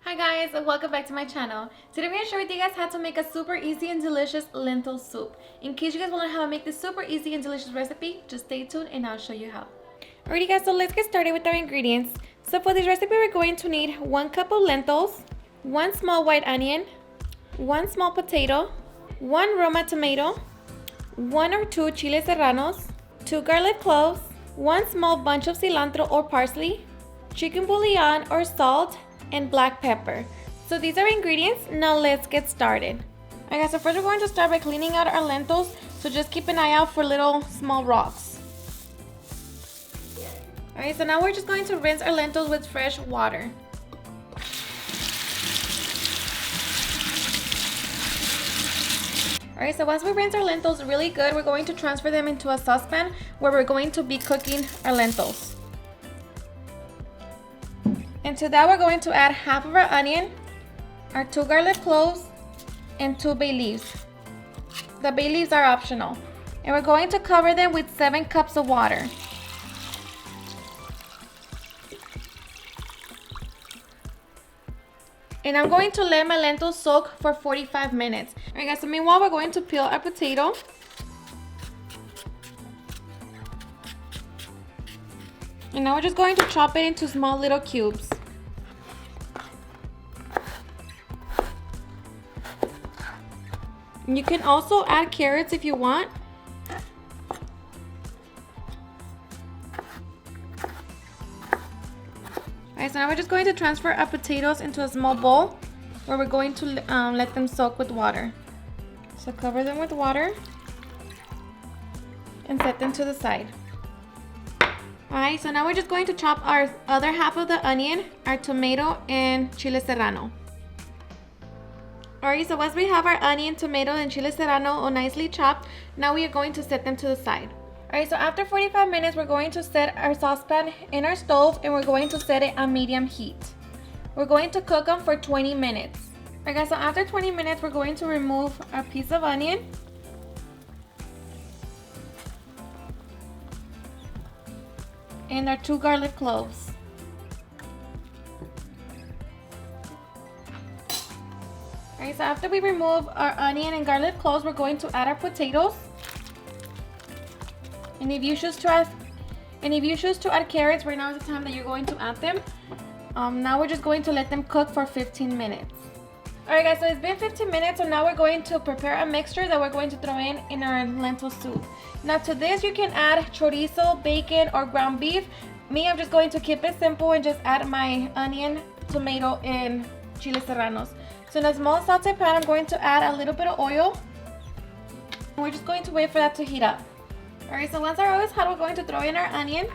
Hi guys, and welcome back to my channel. Today I'm going to share with you guys how to make a super easy and delicious lentil soup. In case you guys want to know how to make this super easy and delicious recipe, just stay tuned and I'll show you how. Alrighty guys, so let's get started with our ingredients. So for this recipe we're going to need 1 cup of lentils, 1 small white onion, 1 small potato, 1 Roma tomato, 1 or 2 chile serranos, 2 garlic cloves, 1 small bunch of cilantro or parsley, chicken bouillon or salt, and black pepper. So these are ingredients. Now let's get started. Alright guys, so first we're going to start by cleaning out our lentils. So just keep an eye out for little small rocks. Alright, so now we're just going to rinse our lentils with fresh water. Alright, so once we rinse our lentils really good, we're going to transfer them into a saucepan where we're going to be cooking our lentils. And to that we're going to add half of our onion, our 2 garlic cloves, and 2 bay leaves. The bay leaves are optional. And we're going to cover them with 7 cups of water. And I'm going to let my lentils soak for 45 minutes. Alright guys, so meanwhile we're going to peel our potato. And now we're just going to chop it into small little cubes. You can also add carrots if you want. Alright, so now we're just going to transfer our potatoes into a small bowl where we're going to let them soak with water. So cover them with water and set them to the side. Alright, so now we're just going to chop our other half of the onion, our tomato, and chile serrano. Alright, so once we have our onion, tomato, and chile serrano all nicely chopped, now we are going to set them to the side. Alright, so after 45 minutes, we're going to set our saucepan in our stove and we're going to set it on medium heat. We're going to cook them for 20 minutes. Alright guys, so after 20 minutes, we're going to remove our piece of onion. And our 2 garlic cloves. Alright, so after we remove our onion and garlic cloves, we're going to add our potatoes. And if you choose to add carrots, right now is the time that you're going to add them. Now we're just going to let them cook for 15 minutes. Alright guys, so it's been 15 minutes, so now we're going to prepare a mixture that we're going to throw in our lentil soup. Now to this you can add chorizo, bacon, or ground beef. Me, I'm just going to keep it simple and just add my onion, tomato, and chile serranos. So in a small saute pan, I'm going to add a little bit of oil. And we're just going to wait for that to heat up. Alright, so once our oil is hot, we're going to throw in our onion.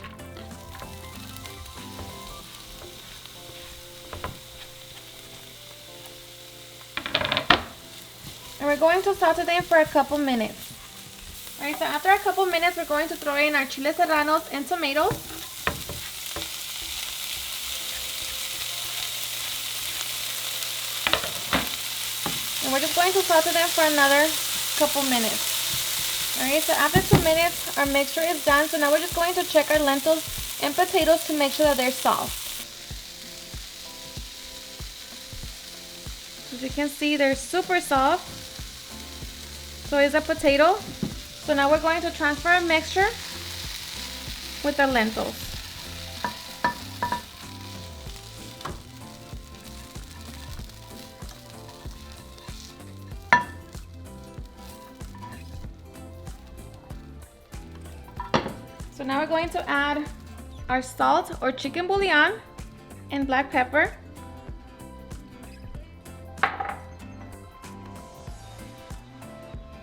And we're going to saute them for a couple minutes. Alright, so after a couple minutes, we're going to throw in our chile serranos and tomatoes. And we're just going to saute them for another couple minutes. Alright, so after 2 minutes, our mixture is done. So now we're just going to check our lentils and potatoes to make sure that they're soft. As you can see, they're super soft. So is a potato. So now we're going to transfer our mixture with our lentils. So now we're going to add our salt or chicken bouillon and black pepper.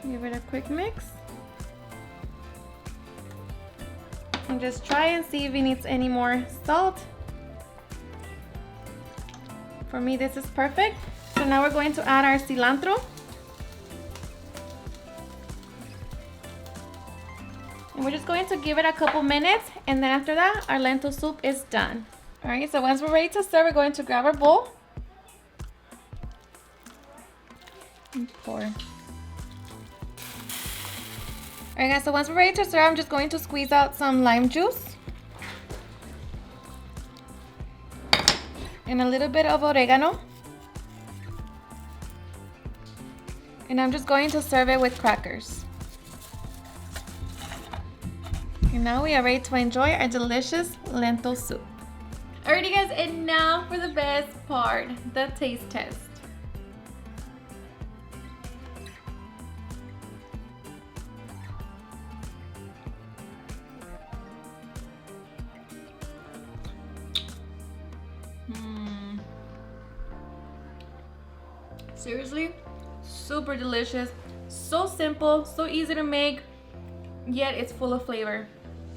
Give it a quick mix. And just try and see if it needs any more salt. For me, this is perfect. So now we're going to add our cilantro. And we're just going to give it a couple minutes, and then after that, our lentil soup is done. Alright, so once we're ready to serve, we're going to grab our bowl and pour. Alright guys, so once we're ready to serve, I'm just going to squeeze out some lime juice. and a little bit of oregano. And I'm just going to serve it with crackers. And now we are ready to enjoy our delicious lentil soup. Alrighty guys, and now for the best part, the taste test. Seriously, super delicious, so simple, so easy to make, yet it's full of flavor.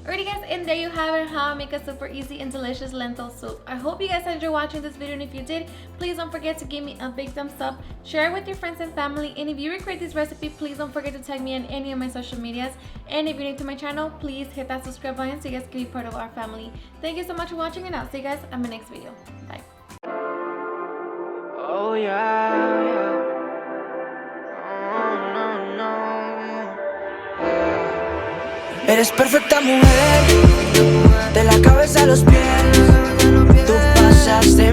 Alrighty guys, and there you have it, how I make a super easy and delicious lentil soup. I hope you guys enjoyed watching this video, and if you did, please don't forget to give me a big thumbs up, share it with your friends and family, and if you recreate this recipe, please don't forget to tag me on any of my social medias, and if you're new to my channel, please hit that subscribe button so you guys can be part of our family. Thank you so much for watching, and I'll see you guys in my next video. Bye. Oh yeah, yeah. Oh, no, no. Eres perfecta mujer, de la cabeza a los pies. Tú pasas de